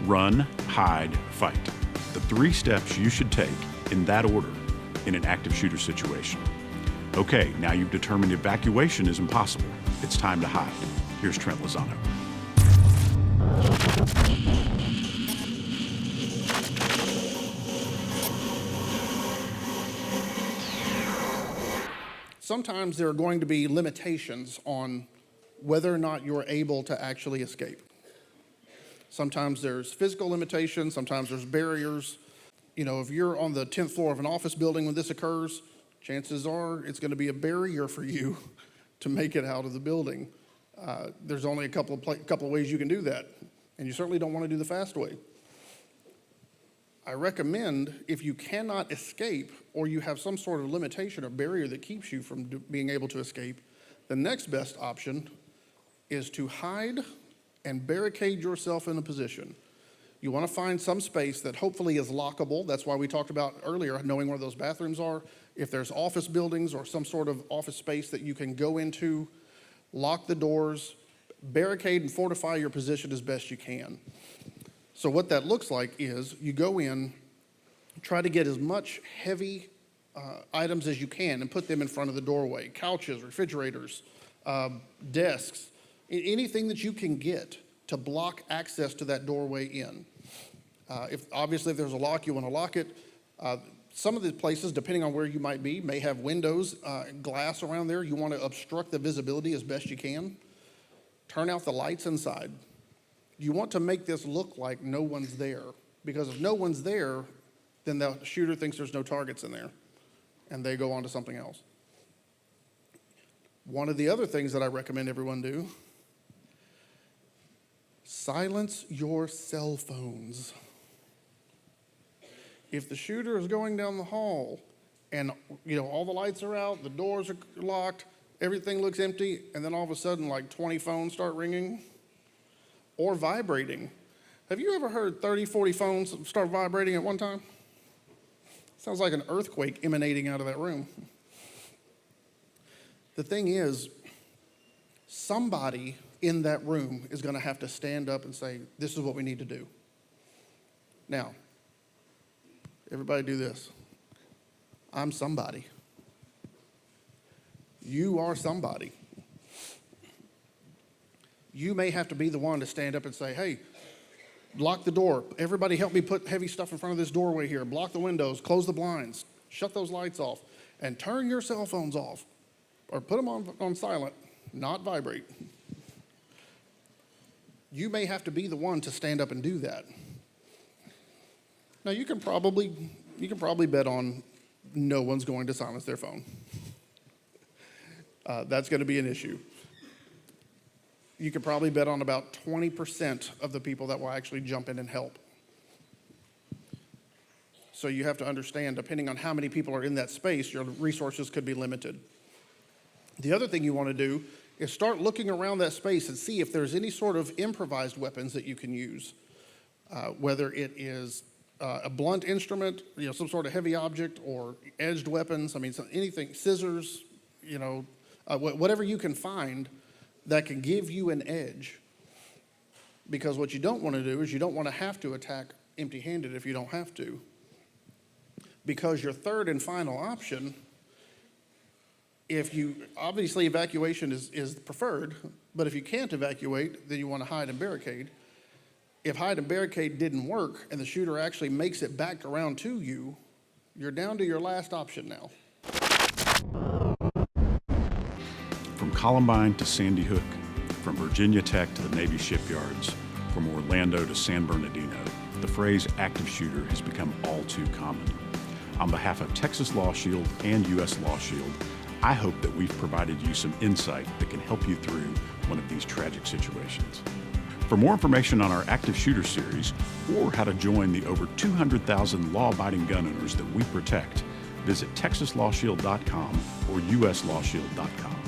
Run, hide, fight. The 3 steps you should take in that order in an active shooter situation. Okay, now you've determined evacuation is impossible. It's time to hide. Here's Trent Lozano. Sometimes there are going to be limitations on whether or not you're able to actually escape. Sometimes there's physical limitations, sometimes there's barriers. You know, if you're on the 10th floor of an office building when this occurs, chances are it's going to be a barrier for you to make it out of the building. There's only a couple of ways you can do that, and you certainly don't want to do the fast way. I recommend, if you cannot escape or you have some sort of limitation or barrier that keeps you from being able to escape, the next best option is to hide and barricade yourself in a position. You want to find some space that hopefully is lockable. That's why we talked about earlier knowing where those bathrooms are. If there's office buildings or some sort of office space that you can go into, lock the doors, barricade and fortify your position as best you can. So what that looks like is you go in, try to get as much heavy items as you can and put them in front of the doorway. Couches, refrigerators, desks, anything that you can get to block access to that doorway in. If there's a lock, you want to lock it. Some of the places, depending on where you might be, may have windows, glass around there. You want to obstruct the visibility as best you can. Turn out the lights inside. You want to make this look like no one's there, because if no one's there, then the shooter thinks there's no targets in there, and they go on to something else. One of the other things that I recommend everyone do: silence your cell phones. If the shooter is going down the hall and all the lights are out, the doors are locked, everything looks empty, and then all of a sudden like 20 phones start ringing or vibrating. Have you ever heard 30, 40 phones start vibrating at one time? Sounds like an earthquake emanating out of that room. The thing is, somebody in that room is going to have to stand up and say, this is what we need to do. Now, everybody do this. I'm somebody. You are somebody. You may have to be the one to stand up and say, hey, lock the door. Everybody help me put heavy stuff in front of this doorway here. Block the windows, close the blinds, shut those lights off, and turn your cell phones off. Or put them on silent, not vibrate. You may have to be the one to stand up and do that. Now you can probably bet on no one's going to silence their phone. That's going to be an issue. You could probably bet on about 20% of the people that will actually jump in and help. So you have to understand, depending on how many people are in that space, your resources could be limited. The other thing you want to do is start looking around that space and see if there's any sort of improvised weapons that you can use, whether it is a blunt instrument, some sort of heavy object, or edged weapons. Anything, scissors, whatever you can find that can give you an edge. Because what you don't want to do is you don't want to have to attack empty-handed if you don't have to. Because your third and final option, obviously evacuation is preferred, but if you can't evacuate, then you want to hide and barricade. If hide and barricade didn't work and the shooter actually makes it back around to you, you're down to your last option now. From Columbine to Sandy Hook, from Virginia Tech to the Navy Shipyards, from Orlando to San Bernardino, the phrase active shooter has become all too common. On behalf of Texas Law Shield and U.S. Law Shield, I hope that we've provided you some insight that can help you through one of these tragic situations. For more information on our active shooter series, or how to join the over 200,000 law-abiding gun owners that we protect, visit texaslawshield.com or uslawshield.com.